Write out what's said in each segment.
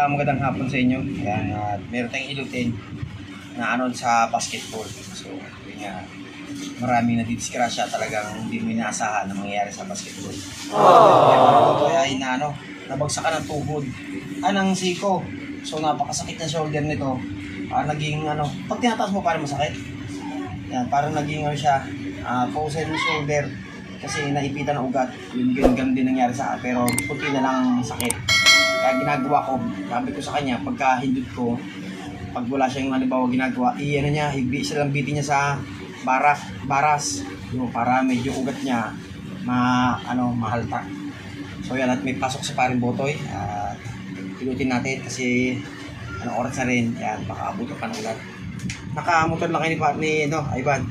magandang hapon sa inyo. Ayan, at meron tayong ilutin na ano sa basketball. So, yun nga, maraming nadidiskrasya talagang hindi mo inaasahan na mangyayari sa basketball. Kaya nabagsakan ng tuhod. Ng siko. So, napakasakit ng shoulder nito. Naging pag tinataas mo parang masakit. Yan, parang naging siya, frozen shoulder. Kasi naipitan ng ugat. Yung ganun din nangyari sa akin. Pero puti na lang ang sakit. Kaya ginagawa ko, sabi ko sa kanya, pagka hindot ko, pag wala siyang halimbawa ginagawa, bitin niya sa baras. Yung para medyo ugat niya, mahalta. So yan, at may pasok sa paring botoy. Pilutin natin kasi oras na rin. Yan, baka abuto pa ng ulat. Nakamotor lang kayo ni Ivan.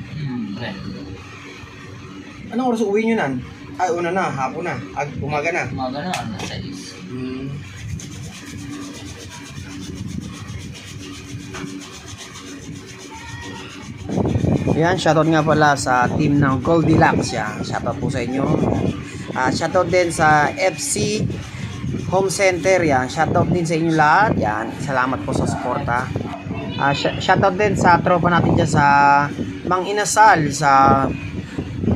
Anong oras uwi nyo nan? Ay, una na, hapon na. Umaga na. Umaga na, nasa is. Yan, shoutout nga pala sa team ng Goldilocks. Yan, shoutout po sa inyo. Shoutout din sa FC Home Center. Yan, shoutout din sa inyo lahat. Yan, salamat po sa suporta. Shoutout din sa tropa natin dyan sa Mang Inasal sa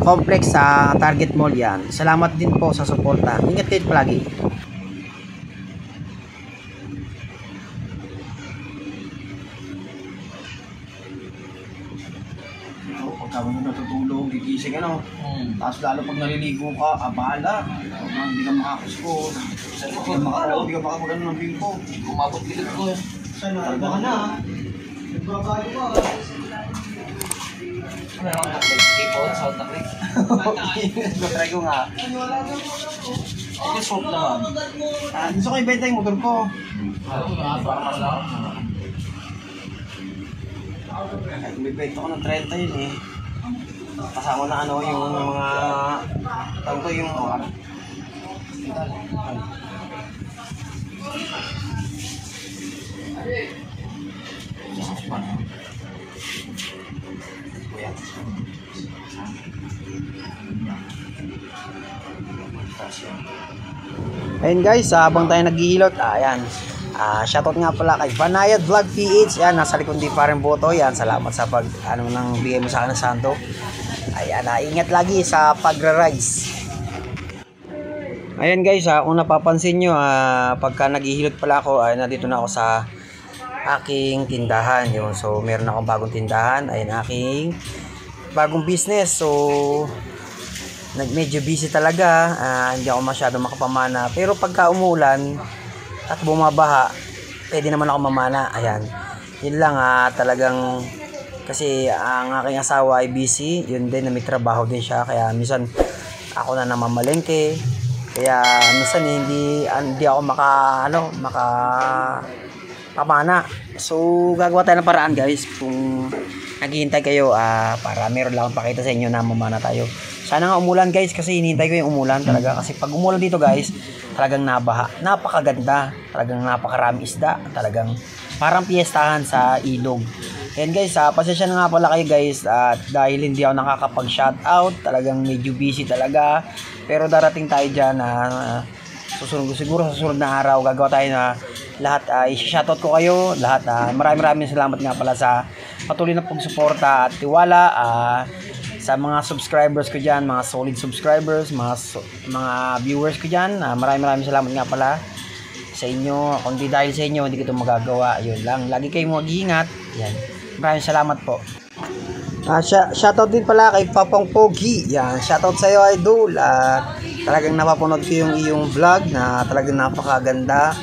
complex sa Target Mall. Yan, salamat din po sa suporta. Ingat din palagi. Pagka mo natutulog, gigising tapos lalo pag naliligo ka, abala, hindi ka makakusko, hindi ka makapagano ng bingko. Umabot likod ko eh. Saan natalba ka na? Nagbabalo ka. Meron ka nag-keep-on sa utak eh. Try ko nga. Ito short naman. Gusto ko ibenta yung motor ko. Bibenta ko ng 30 yun eh. Kasama na yung mga tawag ko yung ayun guys, habang tayo naghihilot, ayan. Shoutout nga pala kay Banayad Vlog PH. Yan, nasa likod din pa rin boto. Yan, salamat sa nang bigay mo sa akin ng santo. Ayan, ingat lagi sa pagra-rides. Ayan guys, kung napapansin nyo, pagka naghihilot pala ako, nandito na ako sa aking tindahan. Yun. So, meron akong bagong tindahan. Ayan, aking bagong business. So, medyo busy talaga. Hindi ako masyado makapamana. Pero pagka umulan at bumabaha, pwede naman ako mamana. Ayan, yun lang. Talagang kasi ang aking asawa ay busy, yun din na may trabaho din siya, kaya minsan ako na namamalengke, kaya minsan hindi ako pamana. So gagawa tayo ng paraan guys, kung naghihintay kayo para meron lang pakita sa inyo na mamana tayo. Sana nga umulan guys, kasi hinihintay ko yung umulan talaga, kasi pag umulan dito guys, talagang nabaha, napakaganda, talagang napakarami isda, talagang parang piyestahan sa ilog. Ayan guys, pasensya na nga pala kayo guys, dahil hindi ako nakakapag-shoutout, talagang medyo busy talaga, pero darating tayo dyan siguro sa susunod na araw gagawa tayo na lahat. I-shoutout ko kayo lahat. Maraming salamat nga pala sa patuloy na pagsuporta at tiwala sa mga subscribers ko dyan, mga solid subscribers, mga viewers ko dyan. Maraming salamat nga pala sa inyo. Kung di dahil sa inyo, hindi ko ito magagawa. Yun lang, lagi kayong mag-iingat. Yan. Maraming salamat po. Shoutout din pala kay Papang Pogi. Yan, shoutout sa iyo idol. Talagang napapanood ko yung iyong vlog na talagang napakaganda.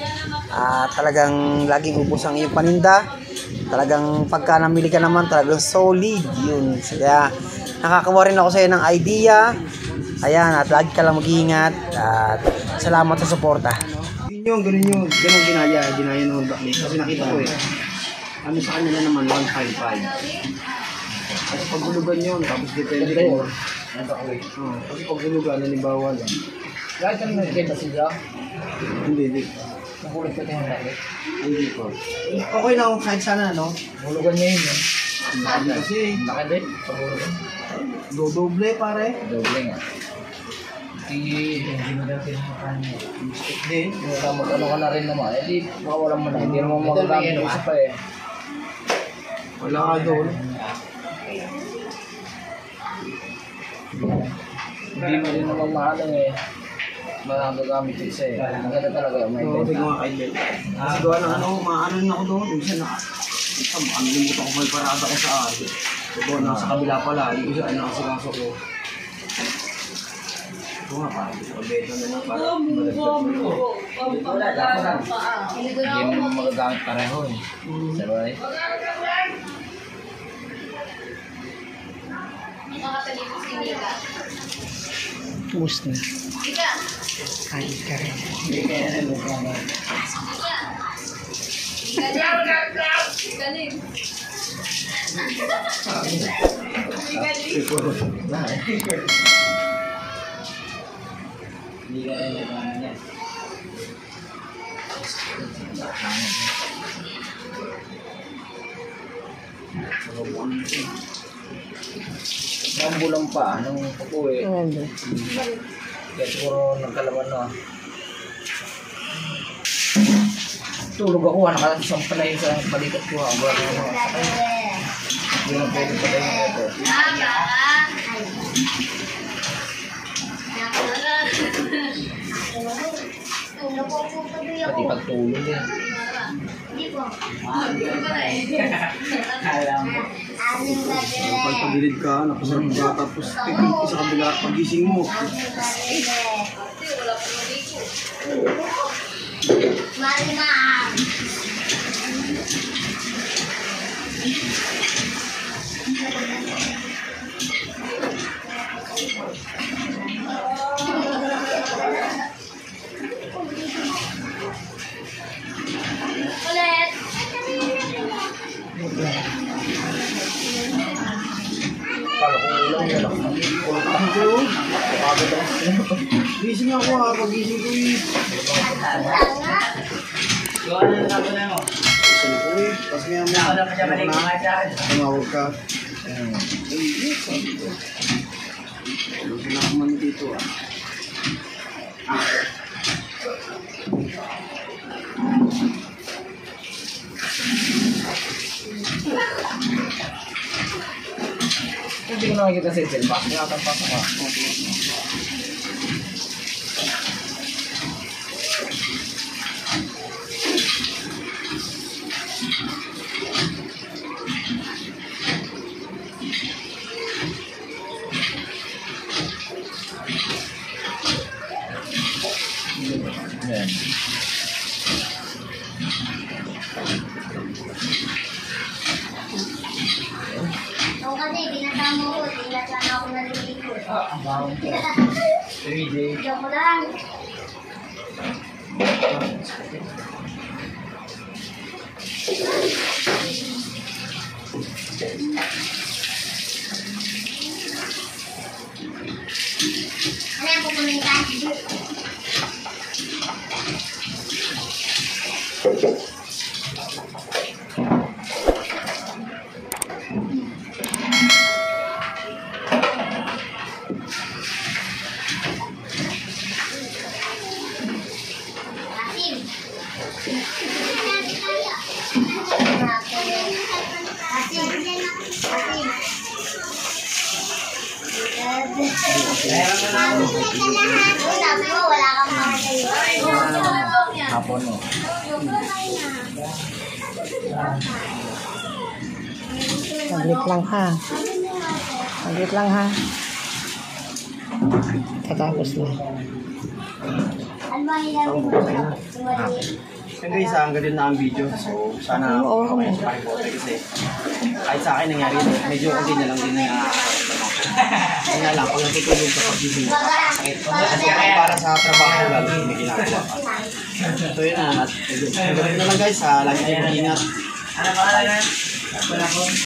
Talagang laging ubos ang iyong paninda. Talagang pagka namili ka naman, talagang solid yun. Kaya nakakawa rin ako sa iyo ng idea. Ayan, at lagi ka lang mag-iingat. At salamat sa suporta. Ganun ginaya ng Honda. Kasi nakita ko sa kanila naman 155. Kasi paghulugan yun, tapos depende ko. Kasi paghulugan, halimbawa lang. Lahat kami nag-get na sila? Hindi. Nakulit ka tayo ng Hindi po. Okay na kung kahit sana, hulugan niya yun. Kasi, laki din, sa hulugan. Doble pare. Doble nga. Hindi mo daw pinakakan mo. Hindi. Mag-ano ka na rin naman. Eh, di, makawalan mo na. Hindi naman magagamit isa pa eh. Wala ka doon. Hindi mo rin naman maano eh. Magagamit yung isa eh. Ang ganda talaga yung may Oo, benta. tingnan nga kay Kasi gawa ng ano, maano rin ako doon. Minsan na, makalimutan ko may parada ko sa akin. So doon, nasa kabila pala. Yung isa, ano, kasikaso ko. Ito nga, parang pagbeto na lang, parang madagdag mo. Hindi mo naman magagamit pareho eh. Sabay. Ubus na. Kain ka rin. Hindi kaya na mo. Siguro. Hindi kaya na mo. Nambulang pa, nung pag-uwi. Kaya siguro nagkalaman na. Tulog ako, nakasang pala yun sa balikat ko. Hindi na pwede pala yung ito. Pati pagtulog eh. Kapag pagilid ka, nakasarap ka, tapos tigil ka sa kabila, pagising mo. Ulit. Kala ko ulang yun. Kulot ako. Pagod ako. Gising ako ha, pagising ko eh. Gising ko eh, tapos may tumawag ka. Gising ako man dito ah. Hindi ko nakikita sa Excel. Bakit nga tapos ako? Ayan. Nung kasi, binasama ko, tingnan sana ako nalilikot. Ang bawang ko. 3J. Joke lang. Ano yung pupulitan? Asim. Asim. Asim. Sabi mo, wala kang makakaya. Hapon mo. Saglit lang ha. Saglit lang ha. Katapos na. Ano ba yung Yan guys, hanggang din na ang video. So, sana okay sa pakibote kasi kahit sa akin nangyari, medyo konti na lang din na yun nga lang, pag natutulog ka pagising mo, sakit. Kasi para sa trabaho, lalo hindi ginagawa ka. So yun na, at hanggang na lang guys, lagi kayo mag-ingat. Ano ba?